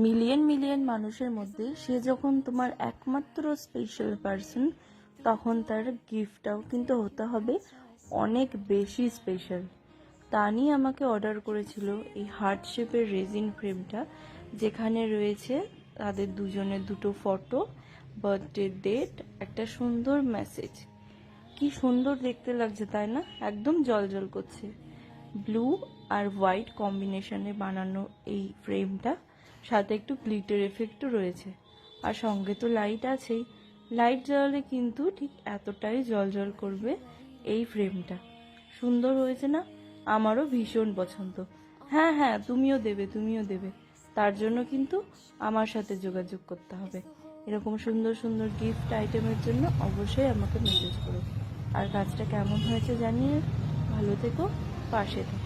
Million million মানুষের মধ্যে সে যখন তোমার একমাত্র স্পেশাল পার্সন, তখন তার গিফটটাও কিন্তু হতে হবে অনেক বেশি স্পেশাল। তানি আমাকে অর্ডার করেছিল এই হার্ট শেপের রেজিন ফ্রেমটা, যেখানে রয়েছে তাদের দুজনের দুটো ফটো, বার্থডে ডেট, একটা সুন্দর মেসেজ। কি সুন্দর দেখতে লাগছে তাই না? একদম জলজল করছে। ব্লু আর হোয়াইট কম্বিনেশনে বানানো এই ফ্রেমটা, সাথে একটু গ্লিটার এফেক্টও রয়েছে, আর সঙ্গে তো লাইট আছেই। লাইট জ্বালালে কিন্তু ঠিক এতটাই জলজল করবে এই ফ্রেমটা। সুন্দর হয়েছে না? আমারও ভীষণ পছন্দ। হ্যাঁ হ্যাঁ, তুমিও দেবে, তুমিও দেবে। তার জন্য কিন্তু আমার সাথে যোগাযোগ করতে হবে। এরকম সুন্দর সুন্দর গিফট আইটেমের জন্য অবশ্যই আমাকে মেসেজ করো। আর কাজটা কেমন হয়েছে জানিয়ে ভালো থেকো, পাশে থেকো।